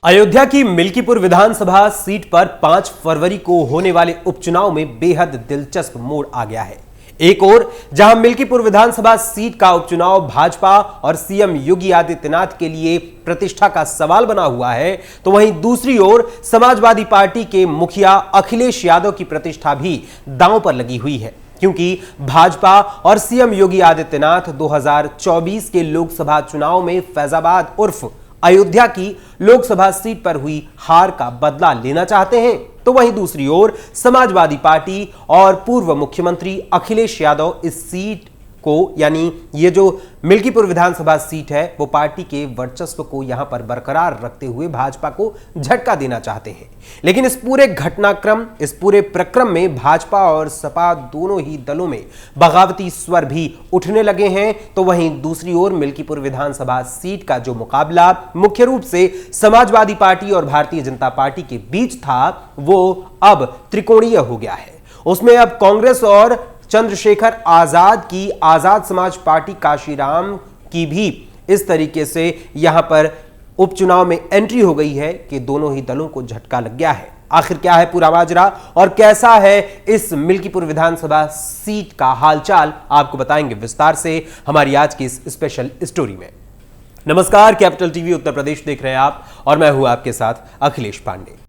अयोध्या की मिल्कीपुर विधानसभा सीट पर 5 फरवरी को होने वाले उपचुनाव में बेहद दिलचस्प मोड़ आ गया है। एक ओर जहां मिल्कीपुर विधानसभा सीट का उपचुनाव भाजपा और सीएम योगी आदित्यनाथ के लिए प्रतिष्ठा का सवाल बना हुआ है, तो वहीं दूसरी ओर समाजवादी पार्टी के मुखिया अखिलेश यादव की प्रतिष्ठा भी दांव पर लगी हुई है, क्योंकि भाजपा और सीएम योगी आदित्यनाथ 2024 के लोकसभा चुनाव में फैजाबाद उर्फ अयोध्या की लोकसभा सीट पर हुई हार का बदला लेना चाहते हैं, तो वहीं दूसरी ओर समाजवादी पार्टी और पूर्व मुख्यमंत्री अखिलेश यादव इस सीट को, यानी ये जो मिल्कीपुर विधानसभा सीट है, वो पार्टी के वर्चस्व को यहां पर बरकरार रखते हुए भाजपा को झटका देना चाहते हैं। लेकिन इस पूरे घटनाक्रम, इस पूरे प्रक्रम में भाजपा और सपा दोनों ही दलों में बगावती स्वर भी उठने लगे हैं। तो वहीं दूसरी ओर मिल्कीपुर विधानसभा सीट का जो मुकाबला मुख्य रूप से समाजवादी पार्टी और भारतीय जनता पार्टी के बीच था, वो अब त्रिकोणीय हो गया है। उसमें अब कांग्रेस और चंद्रशेखर आजाद की आजाद समाज पार्टी काशीराम की भी इस तरीके से यहां पर उपचुनाव में एंट्री हो गई है कि दोनों ही दलों को झटका लग गया है। आखिर क्या है पूरा माजरा और कैसा है इस मिल्कीपुर विधानसभा सीट का हालचाल, आपको बताएंगे विस्तार से हमारी आज की इस स्पेशल स्टोरी में। नमस्कार, कैपिटल टीवी उत्तर प्रदेश देख रहे हैं आप और मैं हूं आपके साथ अखिलेश पांडे।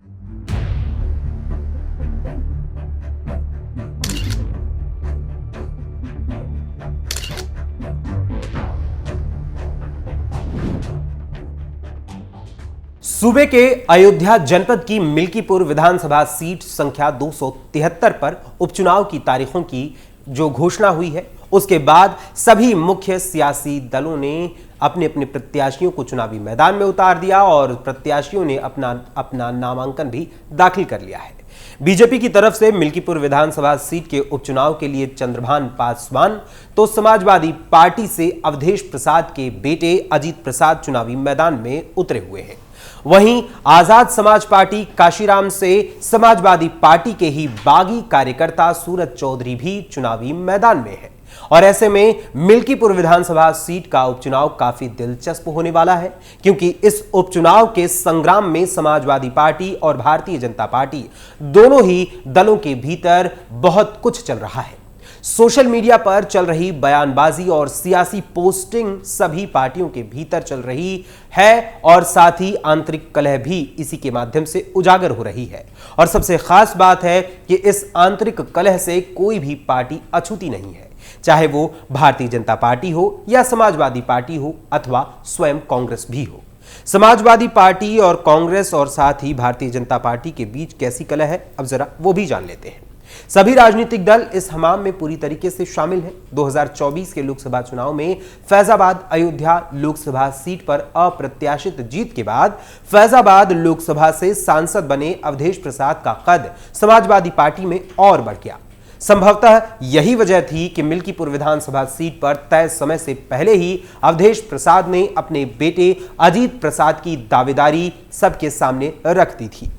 सूबे के अयोध्या जनपद की मिल्कीपुर विधानसभा सीट संख्या 273 पर उपचुनाव की तारीखों की जो घोषणा हुई है, उसके बाद सभी मुख्य सियासी दलों ने अपने अपने प्रत्याशियों को चुनावी मैदान में उतार दिया और प्रत्याशियों ने अपना नामांकन भी दाखिल कर लिया है। बीजेपी की तरफ से मिल्कीपुर विधानसभा सीट के उपचुनाव के लिए चंद्रभान पासवान, तो समाजवादी पार्टी से अवधेश प्रसाद के बेटे अजीत प्रसाद चुनावी मैदान में उतरे हुए हैं। वहीं आजाद समाज पार्टी काशीराम से समाजवादी पार्टी के ही बागी कार्यकर्ता सूरज चौधरी भी चुनावी मैदान में है। और ऐसे में मिल्कीपुर विधानसभा सीट का उपचुनाव काफी दिलचस्प होने वाला है, क्योंकि इस उपचुनाव के संग्राम में समाजवादी पार्टी और भारतीय जनता पार्टी दोनों ही दलों के भीतर बहुत कुछ चल रहा है। सोशल मीडिया पर चल रही बयानबाजी और सियासी पोस्टिंग सभी पार्टियों के भीतर चल रही है और साथ ही आंतरिक कलह भी इसी के माध्यम से उजागर हो रही है। और सबसे खास बात है कि इस आंतरिक कलह से कोई भी पार्टी अछूती नहीं है, चाहे वो भारतीय जनता पार्टी हो या समाजवादी पार्टी हो अथवा स्वयं कांग्रेस भी हो। समाजवादी पार्टी और कांग्रेस और साथ ही भारतीय जनता पार्टी के बीच कैसी कलह है, अब जरा वो भी जान लेते हैं। सभी राजनीतिक दल इस हमाम में पूरी तरीके से शामिल हैं। 2024 के लोकसभा चुनाव में फैजाबाद अयोध्या लोकसभा सीट पर अप्रत्याशित जीत के बाद फैजाबाद लोकसभा से सांसद बने अवधेश प्रसाद का कद समाजवादी पार्टी में और बढ़ गया। संभवतः यही वजह थी कि मिल्कीपुर विधानसभा सीट पर तय समय से पहले ही अवधेश प्रसाद ने अपने बेटे अजीत प्रसाद की दावेदारी सबके सामने रख दी थी।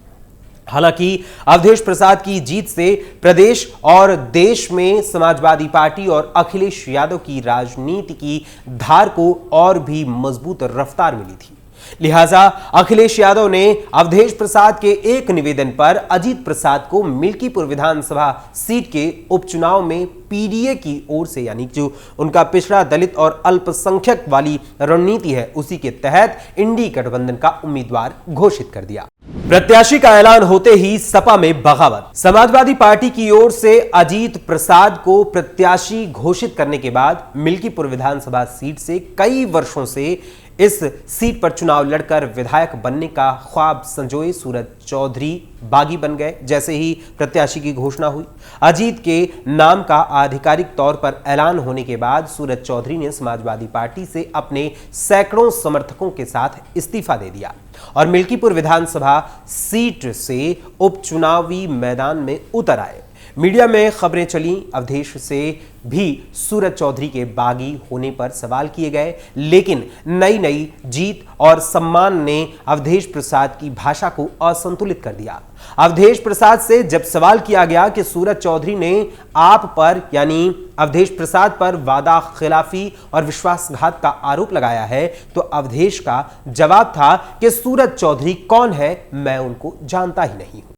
हालांकि अवधेश प्रसाद की जीत से प्रदेश और देश में समाजवादी पार्टी और अखिलेश यादव की राजनीति की धार को और भी मजबूत रफ्तार मिली थी। लिहाजा अखिलेश यादव ने अवधेश प्रसाद के एक निवेदन पर अजीत प्रसाद को मिल्कीपुर विधानसभा सीट के उपचुनाव में पीडीए की ओर से, यानी जो उनका पिछड़ा दलित और अल्पसंख्यक वाली रणनीति है, उसी के तहत इंडी गठबंधन का उम्मीदवार घोषित कर दिया। प्रत्याशी का ऐलान होते ही सपा में बगावत। समाजवादी पार्टी की ओर से अजीत प्रसाद को प्रत्याशी घोषित करने के बाद मिल्कीपुर विधानसभा सीट से कई वर्षों से इस सीट पर चुनाव लड़कर विधायक बनने का ख्वाब संजोए सूरज चौधरी बागी बन गए। जैसे ही प्रत्याशी की घोषणा हुई, अजीत के नाम का आधिकारिक तौर पर ऐलान होने के बाद सूरज चौधरी ने समाजवादी पार्टी से अपने सैकड़ों समर्थकों के साथ इस्तीफा दे दिया और मिल्कीपुर विधानसभा सीट से उपचुनावी मैदान में उतर आए। मीडिया में खबरें चली, अवधेश से भी सूरज चौधरी के बागी होने पर सवाल किए गए, लेकिन नई नई जीत और सम्मान ने अवधेश प्रसाद की भाषा को असंतुलित कर दिया। अवधेश प्रसाद से जब सवाल किया गया कि सूरज चौधरी ने आप पर यानी अवधेश प्रसाद पर वादा खिलाफी और विश्वासघात का आरोप लगाया है, तो अवधेश का जवाब था कि सूरज चौधरी कौन है, मैं उनको जानता ही नहीं हूं।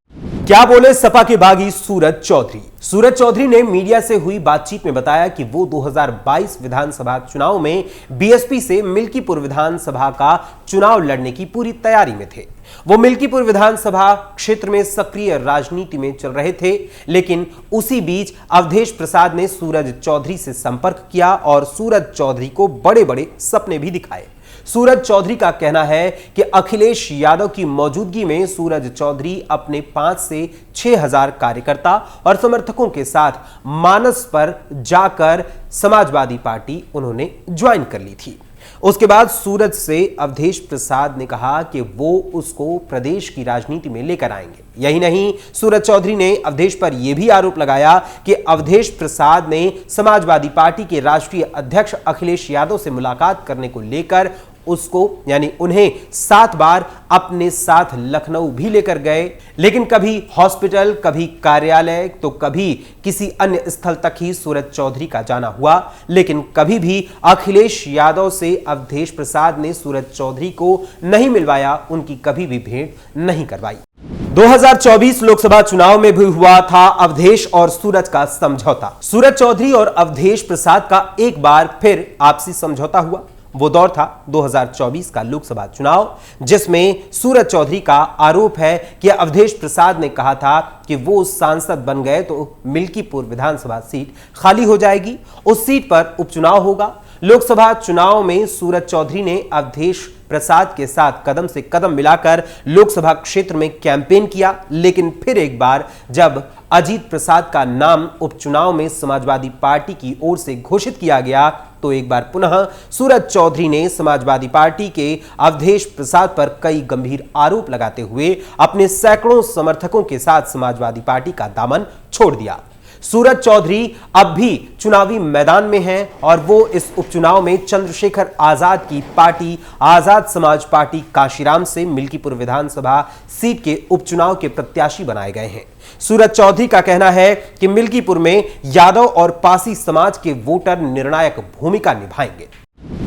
क्या बोले सपा के बागी सूरज चौधरी? सूरज चौधरी ने मीडिया से हुई बातचीत में बताया कि वो 2022 विधानसभा चुनाव में बीएसपी से मिल्कीपुर विधानसभा का चुनाव लड़ने की पूरी तैयारी में थे। वो मिल्कीपुर विधानसभा क्षेत्र में सक्रिय राजनीति में चल रहे थे, लेकिन उसी बीच अवधेश प्रसाद ने सूरज चौधरी से संपर्क किया और सूरज चौधरी को बड़े बड़े सपने भी दिखाए। सूरज चौधरी का कहना है कि अखिलेश यादव की मौजूदगी में सूरज चौधरी अपने 5 से 6 हजार कार्यकर्ता और समर्थकों के साथ मानस पर जाकर समाजवादी पार्टी उन्होंने ज्वाइन कर ली थी। उसके बाद सूरज से अवधेश प्रसाद ने कहा कि वो उसको प्रदेश की राजनीति में लेकर आएंगे। यही नहीं, सूरज चौधरी ने अवधेश पर यह भी आरोप लगाया कि अवधेश प्रसाद ने समाजवादी पार्टी के राष्ट्रीय अध्यक्ष अखिलेश यादव से मुलाकात करने को लेकर उसको यानी उन्हें 7 बार अपने साथ लखनऊ भी लेकर गए, लेकिन कभी हॉस्पिटल, कभी कार्यालय, तो कभी किसी अन्य स्थल तक ही सूरज चौधरी का जाना हुआ, लेकिन कभी भी अखिलेश यादव से अवधेश प्रसाद ने सूरज चौधरी को नहीं मिलवाया, उनकी कभी भी भेंट नहीं करवाई। 2024 लोकसभा चुनाव में भी हुआ था अवधेश और सूरज का समझौता। सूरज चौधरी और अवधेश प्रसाद का एक बार फिर आपसी समझौता हुआ। वो दौर था 2024 का लोकसभा चुनाव, जिसमें सूरज चौधरी का आरोप है कि अवधेश प्रसाद ने कहा था कि वो सांसद बन गए तो मिल्कीपुर विधानसभा सीट खाली हो जाएगी, उस सीट पर उपचुनाव होगा। लोकसभा चुनाव में सूरज चौधरी ने अवधेश प्रसाद के साथ कदम से कदम मिलाकर लोकसभा क्षेत्र में कैंपेन किया, लेकिन फिर एक बार जब अजीत प्रसाद का नाम उपचुनाव में समाजवादी पार्टी की ओर से घोषित किया गया, तो एक बार पुनः सूरज चौधरी ने समाजवादी पार्टी के अवधेश प्रसाद पर कई गंभीर आरोप लगाते हुए अपने सैकड़ों समर्थकों के साथ समाजवादी पार्टी का दामन छोड़ दिया। सूरज चौधरी अब भी चुनावी मैदान में हैं और वो इस उपचुनाव में चंद्रशेखर आजाद की पार्टी आजाद समाज पार्टी काशीराम से मिल्कीपुर विधानसभा सीट के उपचुनाव के प्रत्याशी बनाए गए हैं। सूरज चौधरी का कहना है कि मिल्कीपुर में यादव और पासी समाज के वोटर निर्णायक भूमिका निभाएंगे।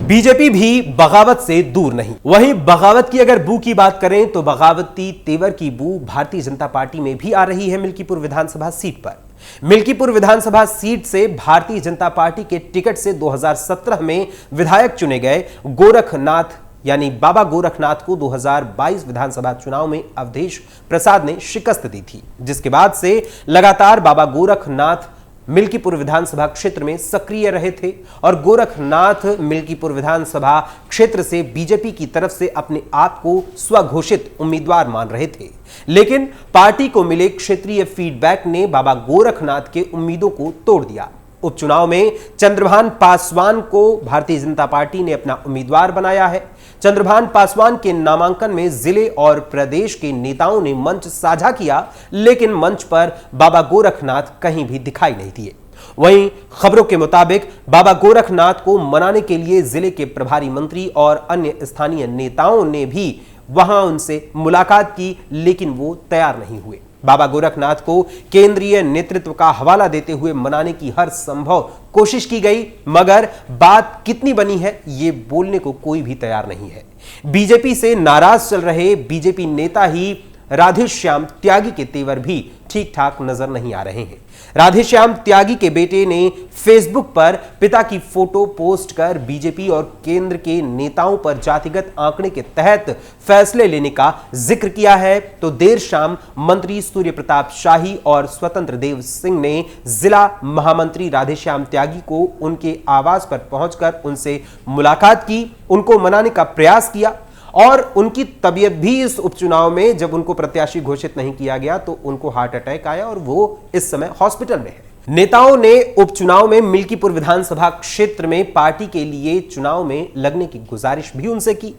बीजेपी भी बगावत से दूर नहीं। वहीं बगावत की अगर बू की बात करें तो बगावती तेवर की बू भारतीय जनता पार्टी में भी आ रही है। मिल्कीपुर विधानसभा सीट पर मिल्कीपुर विधानसभा सीट से भारतीय जनता पार्टी के टिकट से 2017 में विधायक चुने गए गोरखनाथ यानी बाबा गोरखनाथ को 2022 विधानसभा चुनाव में अवधेश प्रसाद ने शिकस्त दी थी, जिसके बाद से लगातार बाबा गोरखनाथ मिल्कीपुर विधानसभा क्षेत्र में सक्रिय रहे थे और गोरखनाथ मिल्कीपुर विधानसभा क्षेत्र से बीजेपी की तरफ से अपने आप को स्वघोषित उम्मीदवार मान रहे थे, लेकिन पार्टी को मिले क्षेत्रीय फीडबैक ने बाबा गोरखनाथ के उम्मीदों को तोड़ दिया। उपचुनाव में चंद्रभान पासवान को भारतीय जनता पार्टी ने अपना उम्मीदवार बनाया है। चंद्रभान पासवान के नामांकन में जिले और प्रदेश के नेताओं ने मंच साझा किया, लेकिन मंच पर बाबा गोरखनाथ कहीं भी दिखाई नहीं दिए। वहीं खबरों के मुताबिक बाबा गोरखनाथ को मनाने के लिए जिले के प्रभारी मंत्री और अन्य स्थानीय नेताओं ने भी वहां उनसे मुलाकात की, लेकिन वो तैयार नहीं हुए। बाबा गोरखनाथ को केंद्रीय नेतृत्व का हवाला देते हुए मनाने की हर संभव कोशिश की गई, मगर बात कितनी बनी है ये बोलने को कोई भी तैयार नहीं है। बीजेपी से नाराज चल रहे बीजेपी नेता ही राधेश्याम त्यागी के तेवर भी ठीक ठाक नजर नहीं आ रहे हैं। राधेश्याम त्यागी के बेटे ने फेसबुक पर पिता की फोटो पोस्ट कर बीजेपी और केंद्र के नेताओं पर जातिगत आंकड़े के तहत फैसले लेने का जिक्र किया है, तो देर शाम मंत्री सूर्य प्रताप शाही और स्वतंत्र देव सिंह ने जिला महामंत्री राधेश्याम त्यागी को उनके आवास पर पहुंचकर उनसे मुलाकात की, उनको मनाने का प्रयास किया और उनकी तबीयत भी इस उपचुनाव में जब उनको प्रत्याशी घोषित नहीं किया गया तो उनको हार्ट अटैक आया और वो इस समय हॉस्पिटल में है। नेताओं ने उपचुनाव में मिल्कीपुर विधानसभा क्षेत्र में पार्टी के लिए चुनाव में लगने की गुजारिश भी उनसे की।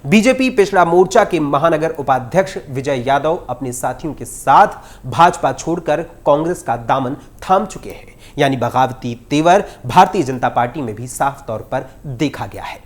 बीजेपी पिछड़ा मोर्चा के महानगर उपाध्यक्ष विजय यादव अपने साथियों के साथ भाजपा छोड़कर कांग्रेस का दामन थाम चुके हैं, यानी बगावती तेवर भारतीय जनता पार्टी में भी साफ तौर पर देखा गया है।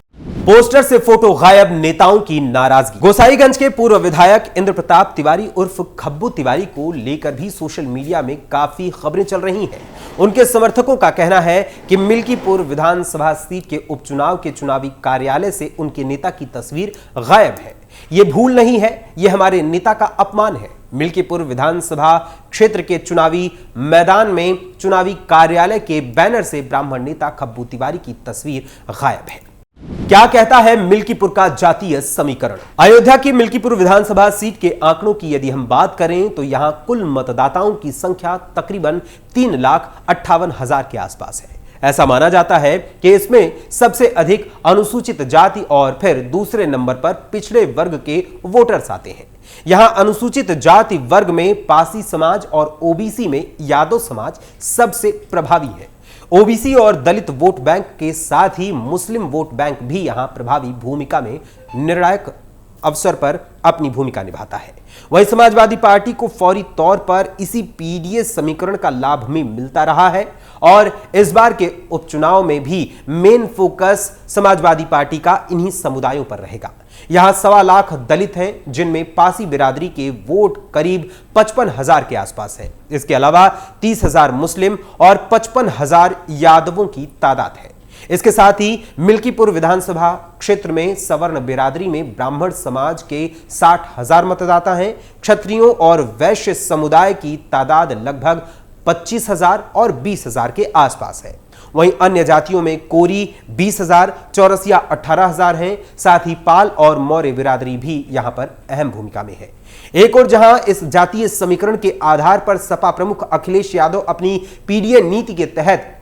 पोस्टर से फोटो गायब, नेताओं की नाराजगी। गोसाईगंज के पूर्व विधायक इंद्र प्रताप तिवारी उर्फ खब्बू तिवारी को लेकर भी सोशल मीडिया में काफी खबरें चल रही हैं। उनके समर्थकों का कहना है कि मिल्कीपुर विधानसभा सीट के उपचुनाव के चुनावी कार्यालय से उनके नेता की तस्वीर गायब है। यह भूल नहीं है, यह हमारे नेता का अपमान है। मिल्कीपुर विधानसभा क्षेत्र के चुनावी मैदान में चुनावी कार्यालय के बैनर से ब्राह्मण नेता खब्बू तिवारी की तस्वीर गायब है। क्या कहता है मिल्कीपुर का जातीय समीकरण? अयोध्या की मिल्कीपुर विधानसभा सीट के आंकड़ों की यदि हम बात करें तो यहां कुल मतदाताओं की संख्या तकरीबन 3,58,000 के आसपास है। ऐसा माना जाता है कि इसमें सबसे अधिक अनुसूचित जाति और फिर दूसरे नंबर पर पिछड़े वर्ग के वोटर्स आते हैं। यहां अनुसूचित जाति वर्ग में पासी समाज और ओबीसी में यादव समाज सबसे प्रभावी है। ओबीसी और दलित वोट बैंक के साथ ही मुस्लिम वोट बैंक भी यहां प्रभावी भूमिका में निर्णायक अवसर पर अपनी भूमिका निभाता है। वहीं समाजवादी पार्टी को फौरी तौर पर इसी पीडीएस समीकरण का लाभ भी मिलता रहा है और इस बार के उपचुनाव में भी मेन फोकस समाजवादी पार्टी का इन्हीं समुदायों पर रहेगा। यहां 1.25 लाख दलित हैं, जिनमें पासी बिरादरी के वोट करीब 55,000 के आसपास है। इसके अलावा 30,000 मुस्लिम और 55,000 यादवों की तादाद है। इसके साथ ही मिल्कीपुर विधानसभा क्षेत्र में सवर्ण बिरादरी में ब्राह्मण समाज के 60,000 मतदाता हैं। क्षत्रियों और वैश्य समुदाय की तादाद लगभग 25,000 और 20,000 के आसपास है। वहीं अन्य जातियों में कोरी 20,000, चौरसिया 18,000 हैं। साथ ही पाल और मौर्य बिरादरी भी यहां पर अहम भूमिका में है। एक और जहां इस जातीय समीकरण के आधार पर सपा प्रमुख अखिलेश यादव अपनी पीडीए नीति के तहत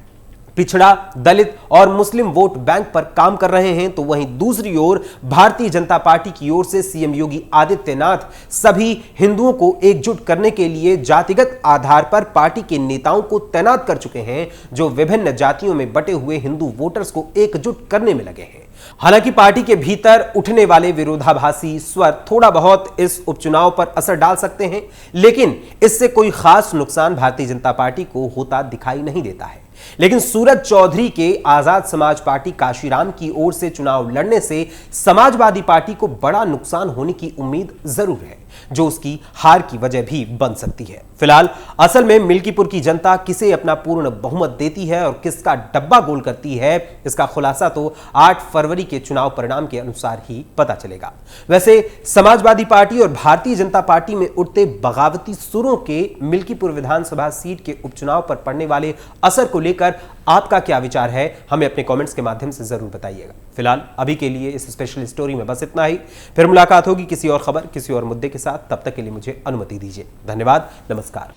पिछड़ा, दलित और मुस्लिम वोट बैंक पर काम कर रहे हैं, तो वहीं दूसरी ओर भारतीय जनता पार्टी की ओर से सीएम योगी आदित्यनाथ सभी हिंदुओं को एकजुट करने के लिए जातिगत आधार पर पार्टी के नेताओं को तैनात कर चुके हैं, जो विभिन्न जातियों में बटे हुए हिंदू वोटर्स को एकजुट करने में लगे हैं। हालांकि पार्टी के भीतर उठने वाले विरोधाभासी स्वर थोड़ा बहुत इस उपचुनाव पर असर डाल सकते हैं, लेकिन इससे कोई खास नुकसान भारतीय जनता पार्टी को होता दिखाई नहीं देता है। लेकिन सूरज चौधरी के आजाद समाज पार्टी काशीराम की ओर से चुनाव लड़ने से समाजवादी पार्टी को बड़ा नुकसान होने की उम्मीद जरूर है, जो उसकी हार की वजह भी बन सकती है। फिलहाल असल में मिल्कीपुर की जनता किसे अपना पूर्ण बहुमत देती है और किसका डब्बा गोल करती है, इसका खुलासा तो 8 फरवरी के चुनाव परिणाम के अनुसार ही पता चलेगा। वैसे समाजवादी पार्टी और भारतीय जनता पार्टी में उठते बगावती सुरों के मिल्कीपुर विधानसभा सीट के उपचुनाव पर पड़ने वाले असर को लेकर आपका क्या विचार है, हमें अपने कमेंट्स के माध्यम से जरूर बताइएगा। फिलहाल अभी के लिए इस स्पेशल स्टोरी में बस इतना ही। फिर मुलाकात होगी किसी और खबर, किसी और मुद्दे के साथ। तब तक के लिए मुझे अनुमति दीजिए। धन्यवाद, नमस्कार।